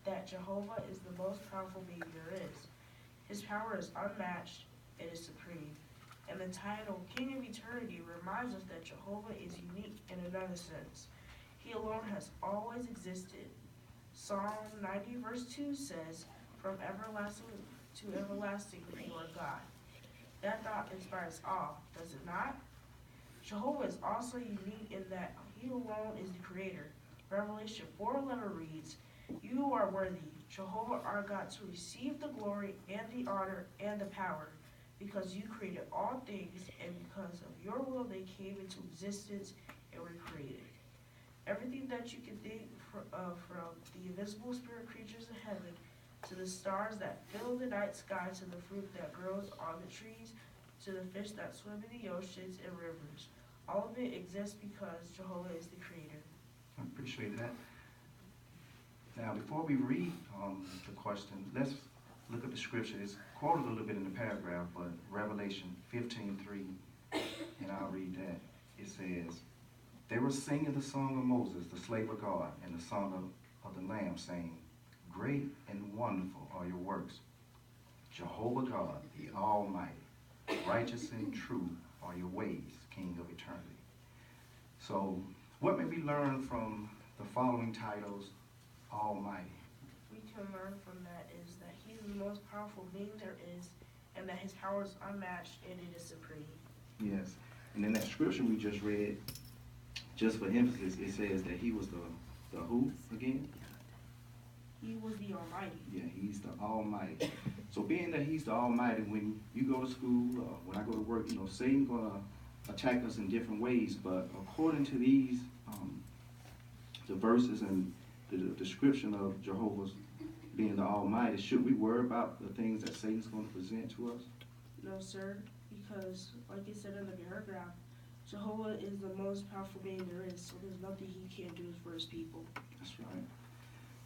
that Jehovah is the most powerful being there is. His power is unmatched, it is supreme. And the title King of Eternity reminds us that Jehovah is unique in another sense. He alone has always existed. Psalm 90 verse 2 says, "From everlasting to everlasting you are God." That thought inspires awe, does it not? Jehovah is also unique in that he alone is the creator. Revelation 4:11 reads, "You are worthy, Jehovah our God, to receive the glory and the honor and the power, because you created all things, and because of your will they came into existence and were created." Everything that you can think of, from the invisible spirit creatures of heaven to the stars that fill the night sky, to the fruit that grows on the trees, to the fish that swim in the oceans and rivers. All of it exists because Jehovah is the creator. I appreciate that. Now, before we read the question, let's look at the scripture. It's quoted a little bit in the paragraph, but Revelation 15:3, and I'll read that. It says, "They were singing the song of Moses, the slave of God, and the song of the Lamb, saying, 'Great and wonderful are your works, Jehovah God, the Almighty. Righteous and true are your ways, King of eternity.'" So, what may we learn from the following titles, Almighty? We can learn from that is that he is the most powerful being there is, and that his power is unmatched and it is supreme. Yes. And in that scripture we just read, just for emphasis, it says that he was the who again? He was the Almighty. Yeah, he's the Almighty. So being that he's the Almighty, when you go to school, when I go to work, Satan's gonna attack us in different ways. But according to these, the verses and the description of Jehovah's being the Almighty, should we worry about the things that Satan's going to present to us? No, sir, because like it said in the paragraph, Jehovah is the most powerful being there is, so there's nothing he can't do for his people. That's right.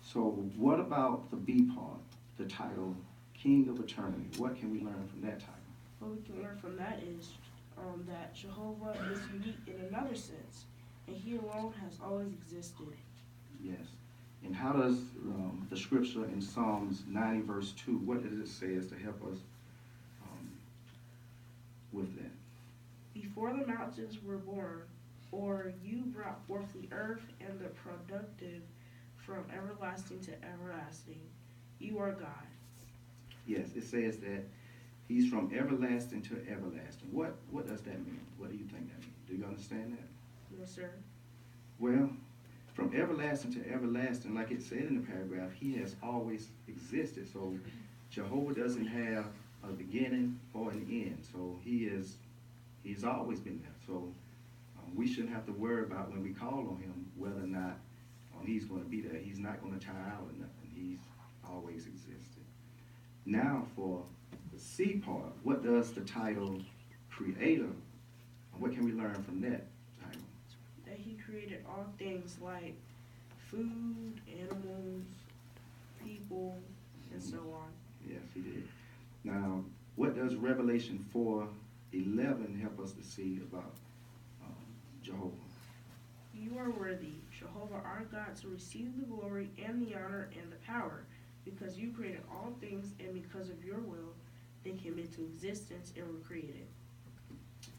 So what about the B part, the title, King of Eternity? What can we learn from that title? What we can learn from that is that Jehovah is unique in another sense, and he alone has always existed. Yes. And how does the scripture in Psalms 90 verse 2, what does it say to help us with that? "Before the mountains were born, or you brought forth the earth and the productive from everlasting to everlasting, you are God." Yes, it says that he's from everlasting to everlasting. What does that mean? What do you think that means? Do you understand that? No, sir. Well, from everlasting to everlasting, like it said in the paragraph, he has always existed. So Jehovah doesn't have a beginning or an end. So he's always been there. So we shouldn't have to worry about when we call on him whether or not he's going to be there. He's not going to tire out or nothing. He's always existed. Now for the C part, what does the title Creator, what can we learn from that title? That he created all things like food, animals, people, and so on. Yes, he did. Now, what does Revelation 4:11 help us to see about Jehovah? "You are worthy, Jehovah our God, to receive the glory and the honor and the power, because you created all things, and because of your will they came into existence and were created."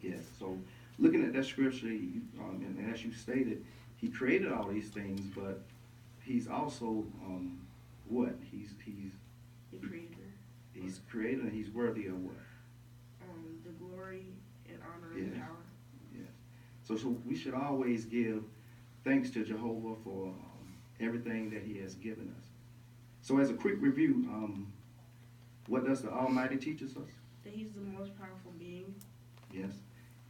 Yes, so looking at that scripture, and as you stated, he created all these things, but he's also what? He's The creator. He's created, and he's worthy of what? The glory and honor and Yes. power. Yes. So we should always give thanks to Jehovah for everything that he has given us. So as a quick review, what does the Almighty teach us? That he's the most powerful being. Yes.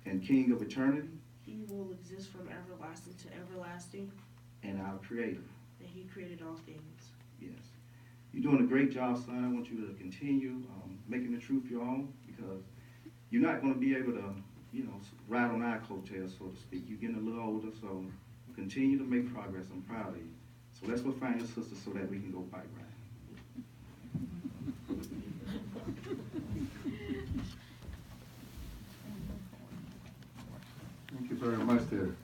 And King of eternity. He will exist from everlasting to everlasting. And our Creator. That he created all things. Yes. You're doing a great job, son. I want you to continue making the truth your own, because you're not going to be able to, ride on our coattails, so to speak. You're getting a little older, so continue to make progress. I'm proud of you. So let's go find your sister so that we can go bike ride. Thank you very much there.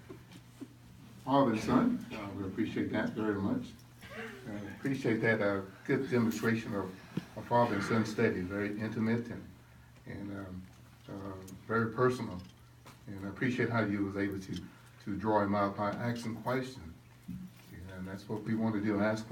Father and son, we appreciate that very much. appreciate that, good demonstration of a father and son study, very intimate and very personal. And I appreciate how you was able to draw him out by asking questions. And that's what we want to do, ask questions.